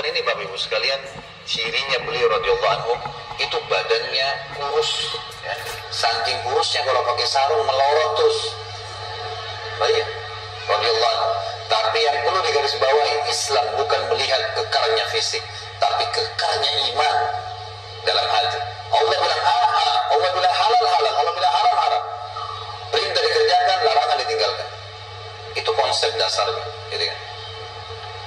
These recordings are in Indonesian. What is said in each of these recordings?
ini Bapak Ibu sekalian, cirinya beliau radhiyallahu anhu itu badannya kurus, ya. Saking kurusnya kalau pakai sarung melorot terus. Baik, radhiyallahu anhu. Tapi yang perlu digarisbawahi, Islam bukan melihat kekarnya fisik, tapi kekarnya iman dalam hati. Allah bilang Allah bilang halal halal, Allah bilang haram haram. Perintah dikerjakan, larangan ditinggalkan. Itu konsep dasarnya, gitu kan?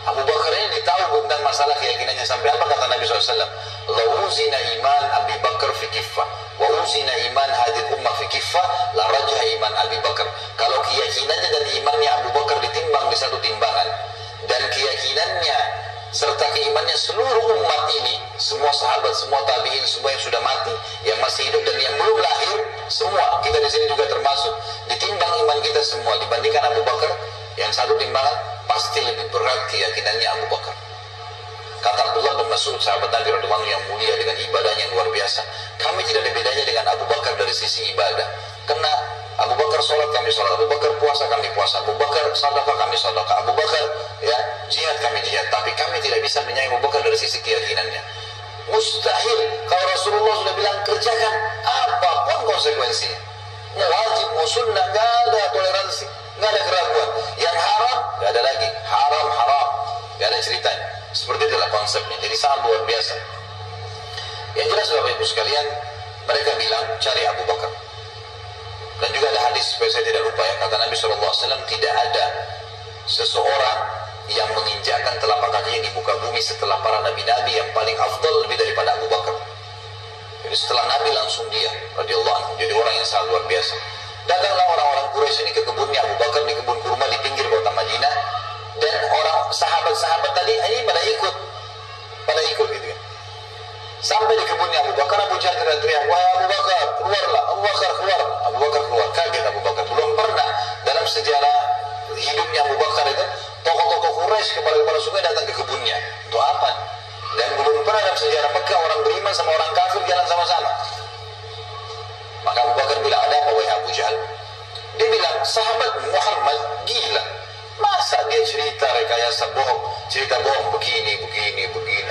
Abu Bakar ini tahu tentang masalah keyakinannya, sampai apa kata Nabi SAW? La uzina iman Abi Bakar fi kiffah, wa uzina iman hadil ummah fi kiffah, la rajah iman Abi Bakar. Kalau keyakinannya dan imannya Abu Bakar ditimbang di satu timbangan, dan keyakinannya serta keimannya seluruh umat ini, semua sahabat, semua tabi'in, semua yang sudah mati, yang masih hidup dan yang belum lahir, semua kita di sini juga termasuk, ditimbang iman kita semua dibandingkan Abu Bakar, yang satu timbangan pasti lebih berat keyakinannya Abu Bakar. Kata Abdullah bin Mas'ud, sahabat Nabi radhiyallahu anhu yang mulia dengan ibadahnya yang luar biasa, kami tidak ada bedanya dengan Abu Bakar dari sisi ibadah. Karena Abu Bakar sholat, kami sholat. Abu Bakar puasa, kami puasa. Abu Bakar sedekah, kami sedekah. Abu Bakar ya jihad, kami jihad. Tapi kami tidak bisa menyaingi Abu Bakar dari sisi keyakinannya. Mustahil. Kalau Rasulullah sudah bilang kerjakan apapun konsekuensinya, mau wajib, mau sunnah, nggak ada toleransi, nggak ada keraguan. Yang haram nggak ada lagi, haram haram, nggak ada ceritanya. Seperti itulah konsepnya. Jadi sangat luar biasa. Yang jelas Bapak Ibu sekalian, mereka bilang cari Abu Bakar. Dan juga ada hadis, supaya saya tidak lupa ya, kata Nabi SAW, tidak ada seseorang yang menginjakkan telapak kakinya di muka bumi setelah para nabi-nabi yang paling afdal lebih daripada Abu Bakar. Jadi setelah Nabi langsung dia radhiyallahu anhu, jadi orang yang sangat luar biasa. Datanglah orang-orang Quraisy ini ke kebunnya Abu Bakar, di kebun kurma di pinggir kota Madinah, dan orang sahabat-sahabat tadi ini pada ikut gitu kan. Sampai di kebunnya Abu Bakar, Abu Jahal teriak, wahai Abu Bakar, keluarlah. Abu Bakar keluar. Abu Bakar keluar. Kaget Abu Bakar. Belum pernah dalam sejarah hidupnya Abu Bakar itu tokoh-tokoh Quraisy, kepala-kepala suku datang ke kebunnya. Untuk apa? Dan belum pernah dalam sejarah Mekah orang beriman sama orang kafir jalan sama-sama. Maka Abu Bakar bilang, ada apa wahai Abu Jahal? Dia bilang, sahabat Muhammad gila. Masa dia cerita rekayasa bohong, cerita bohong begini.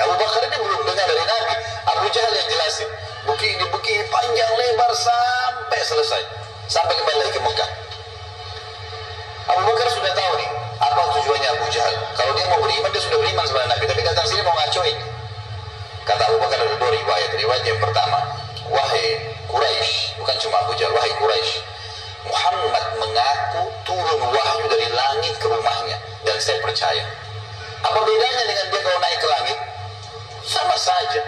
Abu Bakar ini belum dengar dari Nabi. Abu Jahal yang jelasin, begini, panjang lebar sampai selesai, sampai kembali lagi ke Mekah. Abu Bakar sudah tahu nih apa tujuannya Abu Jahal. Kalau dia mau beriman, dia sudah beriman sama Nabi, tapi datang sini mau ngacoin. Kata Abu Bakar ada dua riwayat. Riwayat yang pertama, wahai Quraisy, bukan cuma Abu Jahal, wahai Quraisy, Muhammad mengaku turun wahyu dari langit ke rumahnya, dan saya percaya. Apa bedanya dengan dia kalau naik ke langit? Sama saja,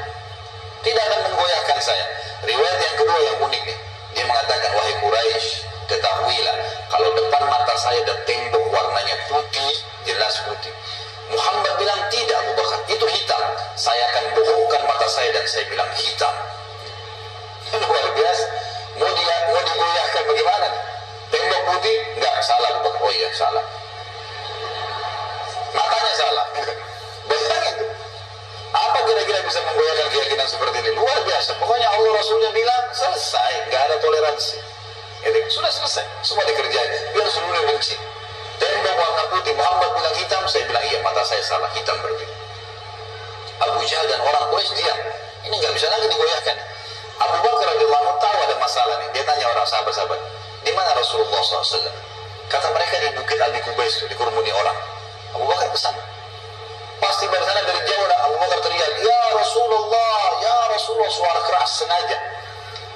tidak akan menggoyahkan saya. Riwayat yang kedua yang unik nih, dia mengatakan, wahai Quraisy, ketahuilah kalau depan mata saya ada tembok warnanya putih, jelas putih. Muhammad bilang tidak Abu Bakar, itu hitam. Saya akan bohongkan mata saya dan saya bilang hitam. Luar biasa. Mau digoyahkan bagaimana nih? Tembok putih? Enggak, salah Abu Bakar. Oh iya, salah. Matanya salah. Bayangin tuh. Apa kira-kira bisa menggoyahkan keyakinan seperti ini? Luar biasa. Pokoknya Allah Rasulnya bilang selesai, nggak ada toleransi. Jadi, sudah selesai, semua dikerjain. Biar seluruhnya benci. Tembok warna putih, Muhammad bilang hitam, saya bilang iya, mata saya salah, hitam berarti. Abu Jahal dan orang Quraisy diam. Ini nggak bisa lagi digoyahkan. Abu Bakar radhiyallahu anhu tahu ada masalah nih. Dia tanya orang sahabat-sahabat, di mana Rasulullah SAW? Kata mereka di Bukit Abi Kubais, dikerumuni orang. Abu Bakar ke sana. Pasti dari sana dari jauh Abu Bakar teriak, ya Rasulullah, suara keras sengaja.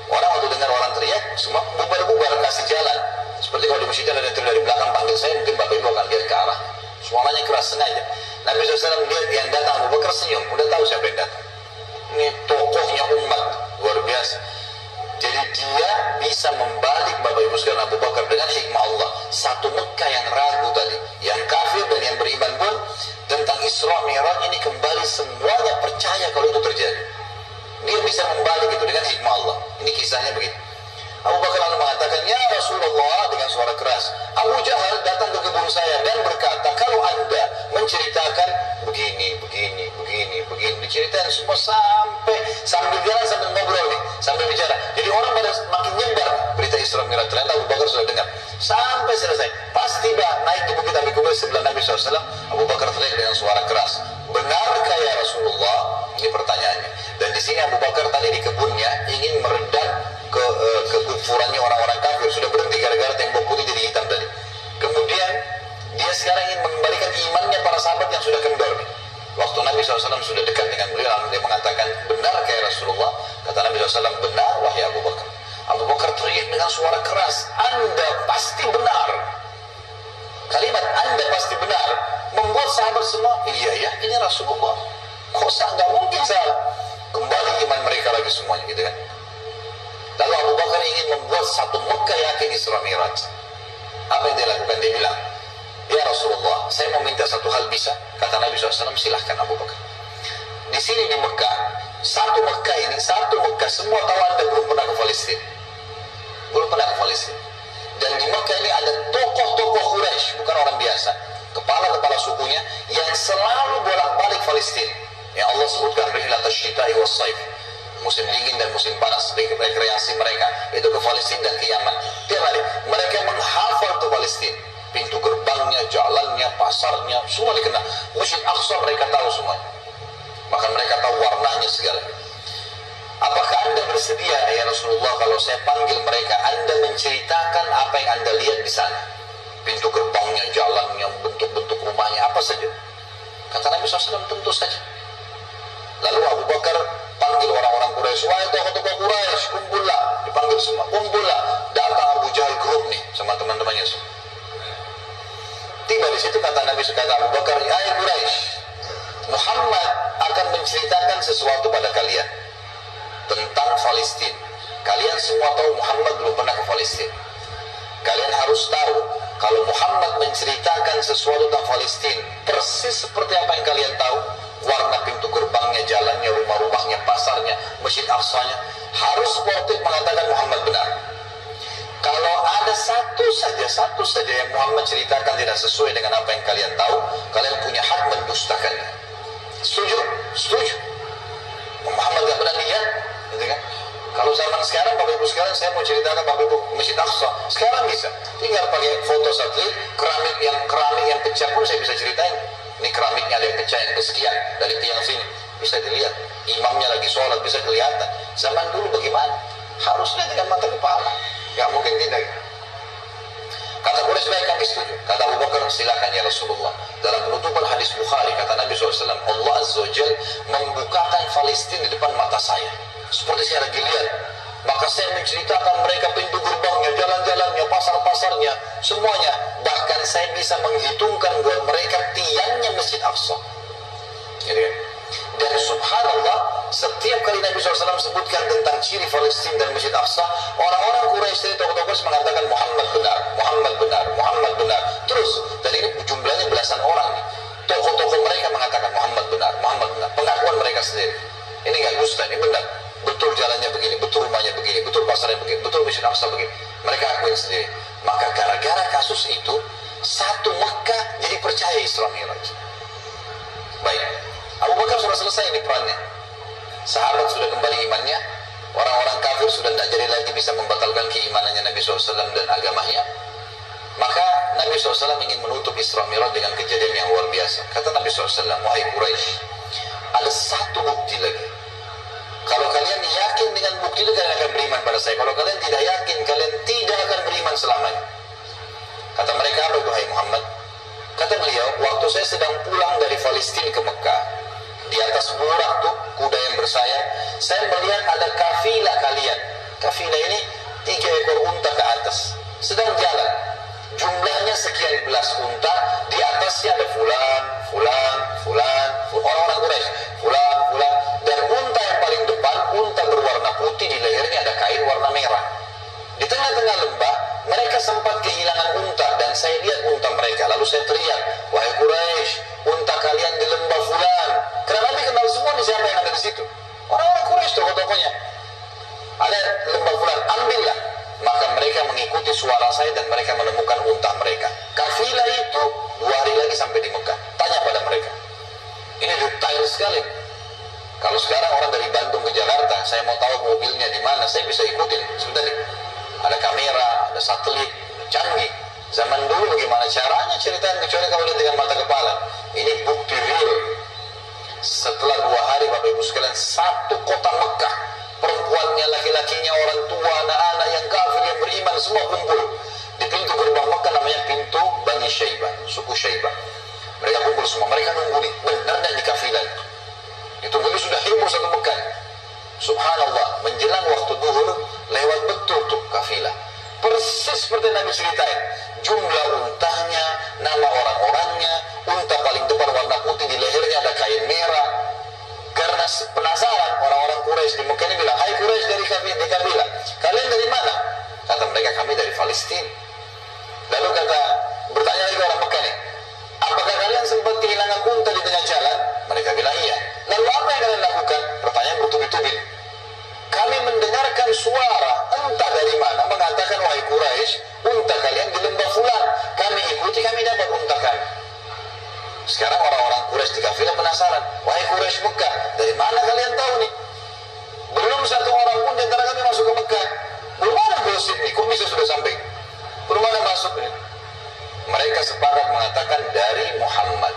Orang waktu dengar orang teriak, semua bubar-bubar kasih jalan. Seperti kalau di masjid ada yang teriak dari belakang panggil saya, mungkin Bapak Ibu akan lihat ke arah. Suaranya keras sengaja. Nabi SAW lihat yang datang, Abu Bakar senyum, udah tahu siapa yang datang. Ini tokohnya umat, luar biasa. Jadi dia bisa membalik Bapak Ibu sekalian Abu Bakar dengan hikmah Allah. Satu Mekah yang ragu tadi, yang kafir dan yang beriman pun tentang Isra Mi'raj ini kembali semuanya percaya kalau itu terjadi. Dia bisa membalik itu dengan hikmah Allah. Ini kisahnya begitu. Abu Bakar lalu mengatakan, ya Rasulullah, dengan suara keras, Abu Jahal datang ke kebun saya dan berkata, kalau anda menceritakan begini, diceritain semua sambil jalan, sambil ngobrol nih, sambil bicara. Jadi orang pada makin nyebar berita Isra Mi'raj. Ternyata Abu Bakar sudah dengar sampai selesai. Pas tiba naik di Bukit Abi Kubais sebelah Nabi SAW, Abu Bakar teriak dengan suara keras, benarkah ya Rasulullah? pertempurannya orang-orang kafir sudah berhenti gara-gara tembok putih jadi hitam tadi. Kemudian dia sekarang ingin mengembalikan imannya para sahabat yang sudah kendor nih. Waktu Nabi SAW sudah dekat dengan beliau, lalu dia mengatakan, benar ya Rasulullah? Kata Nabi SAW, benar wahai Abu Bakar. Abu Bakar teriak dengan suara keras, Anda pasti benar. Kalimat Anda pasti benar membuat sahabat semua, iya ya, ini Rasulullah, kok nggak mungkin salah. Kembali iman mereka lagi semuanya, gitu kan. Lalu Abu Bakar ingin membuat satu Mekah yakin Isra Mi'raj. Apa yang dia lakukan? Dia bilang, ya Rasulullah, saya mau minta satu hal, bisa? Kata Nabi SAW, silahkan Abu Bakar. Di sini di Mekah, satu Mekah, semua tahu Anda belum pernah ke Palestina. Belum pernah ke Palestina. Dan di Mekah ini ada tokoh-tokoh Quraisy, bukan orang biasa, kepala-kepala sukunya yang selalu bolak-balik Palestina. Yang Allah sebutkan rihlatas syita'i was saif, musim dingin dan musim panas, rekreasi mereka itu ke Palestina dan ke Yaman. Tiap hari mereka menghafal ke Palestina, pintu gerbangnya, jalannya, pasarnya, semua dikenal. Masjid Aqsa mereka tahu semuanya, bahkan mereka tahu warnanya segala. Apakah Anda bersedia ya Rasulullah kalau saya panggil mereka, Anda menceritakan apa yang Anda lihat di sana, pintu gerbangnya, jalannya, bentuk-bentuk rumahnya, apa saja? Kata Nabi SAW, tentu saja. Lalu Abu Bakar panggil orang-orang Quraisy, wahai tokoh-tokoh Quraisy, kumpullah. Dipanggil semua, kumpullah. Datang Abu Jahal grup nih sama teman-temannya semua. Tiba di situ kata Nabi, kata Abu Bakar, hai Quraisy, Muhammad akan menceritakan sesuatu pada kalian tentang Palestina. Kalian semua tahu Muhammad belum pernah ke Palestina. Kalian harus tahu kalau Muhammad menceritakan sesuatu tentang Palestina persis seperti apa yang kalian tahu, warna pintu gerbangnya, jalannya, rumah-rumahnya, pasarnya, Masjid Aqsanya, harus sportif mengatakan Muhammad benar. Kalau ada satu saja yang Muhammad ceritakan tidak sesuai dengan apa yang kalian tahu, kalian punya hak mendustakannya. Setuju? Setuju. Muhammad gak pernah lihat, gitu kan? Kalau zaman sekarang, Bapak Ibu sekalian, saya mau ceritakan Bapak Ibu Masjid Aqsa, sekarang bisa. Tinggal pakai foto satelit, keramik yang pecah pun saya bisa ceritain. Ini keramiknya ada yang pecah, yang kesekian dari tiang sini, bisa dilihat. Imamnya lagi sholat, bisa kelihatan. Zaman dulu bagaimana? Harus lihat dengan mata kepala. Gak mungkin tidak. Kata Quraisy, baik, kami setuju. Kata Abu Bakar, silakan ya Rasulullah. Dalam penutupan hadis Bukhari, kata Nabi SAW, Allah Azza wa Jal membukakan Palestina di depan mata saya, seperti saya lagi lihat. Maka saya menceritakan mereka pintu gerbangnya, jalan-jalannya, pasar-pasarnya, semuanya. Bahkan saya bisa menghitungkan buat mereka tiangnya Masjid Aqsa. Gitu kan? Dan subhanallah, setiap kali Nabi SAW sebutkan tentang ciri Palestina dan Masjid Aqsa, orang-orang Quraisy dari tokoh-tokoh mengatakan Muhammad benar, Muhammad benar, Muhammad benar. Terus, dan ini jumlahnya belasan orang nih. Tokoh-tokoh mereka mengatakan Muhammad benar, Muhammad benar. Pengakuan mereka sendiri. Ini nggak dusta, ini benar. Betul jalannya begini, betul rumahnya begini, betul pasarnya begini, betul Masjid Aqsa begini. Mereka akuin sendiri. Maka gara-gara kasus itu, satu Mekah jadi percaya Isra Mi'raj. Baik, Abu Bakar sudah selesai ini perannya. Sahabat sudah kembali imannya, orang-orang kafir sudah tidak jadi lagi bisa membatalkan keimanannya Nabi SAW dan agamanya. Maka Nabi SAW ingin menutup Isra Mi'raj dengan kejadian yang luar biasa. Kata Nabi SAW, wahai Quraisy, ada satu bukti lagi. Kalau kalian yakin dengan bukti itu, kalian akan beriman pada saya. Kalau kalian tidak yakin, kalian tidak akan beriman selamanya. Kata mereka, apa itu hai Muhammad? Kata beliau, waktu saya sedang pulang dari Palestina ke Mekah, di atas burak tuh, kuda yang bersayap, saya melihat ada kafilah kalian. Kafilah ini 3 ekor unta ke atas, sedang jalan. Jumlahnya sekian belas unta, di atasnya ada fulan, orang-orang Quraisy, fulan, dan unta yang paling depan, unta berwarna putih, di lehernya ada kain warna merah. Di tengah-tengah lembah, mereka sempat kehilangan unta, dan saya lihat unta mereka. Lalu saya teriak, wahai Quraisy, unta kalian di lembah fulan. Karena Nabi kenal semua nih siapa yang ada di situ. Orang-orang Quraisy tokoh-tokohnya. Ada lembah fulan, ambillah. Maka mereka mengikuti suara saya dan mereka menemukan unta mereka. Kafilah itu 2 hari lagi sampai di Mekah. Tanya pada mereka. Ini detail sekali. Kalau sekarang orang dari Bandung ke Jakarta, saya mau tahu mobilnya di mana, saya bisa ikutin. Sudah nih. Ada kamera, ada satelit, canggih. Zaman dulu bagaimana caranya ceritain, kecuali kalau lihat dengan mata kepala. Ini bukti real. Setelah 2 hari Bapak Ibu sekalian, satu kota Mekah, perempuannya, laki-lakinya, orang tua, anak-anak yang kafir mereka nunggu nih, benar dan di kafilah. Itu begitu sudah heboh satu Mekah. Subhanallah, menjelang waktu duhur, lewat betul tuh kafilah. Persis seperti Nabi ceritain. Jumlah untanya, nama orang-orangnya, unta paling depan warna putih, di lehernya ada kain merah. Karena penasaran, orang-orang Quraisy di Mekah ini bilang, hai Quraisy dari kabilah, kalian dari mana? Kata mereka, kami dari Palestina. Lalu bertanya lagi orang Mekah nih, apakah kalian sempat kehilangan unta di tengah jalan? Mereka bilang iya. Lalu apa yang kalian lakukan? Pertanyaan bertubi-tubi. Kami mendengarkan suara entah dari mana mengatakan, wahai Quraisy, unta kalian di lembah fulan. Kami ikuti, kami dapat unta kami. Sekarang orang-orang Quraisy di kafilah penasaran, wahai Quraisy Mekah, dari mana kalian tahu nih? Belum satu orang pun di antara kami masuk ke Mekah. Belum ada gosip nih, kok bisa sudah sampai? Belum ada masuk nih. Mereka sepakat mengatakan dari Muhammad.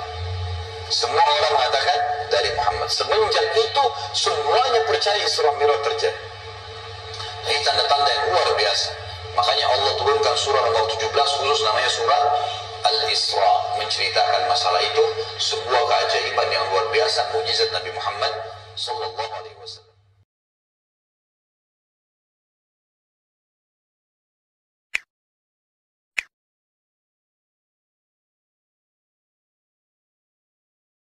Semua orang mengatakan dari Muhammad. Semenjak itu semuanya percaya Isra Mi'raj terjadi. Ini tanda-tanda yang luar biasa. Makanya Allah turunkan surah nomor 17 khusus namanya surah Al-Isra, menceritakan masalah itu, sebuah keajaiban yang luar biasa, mukjizat Nabi Muhammad sallallahu alaihi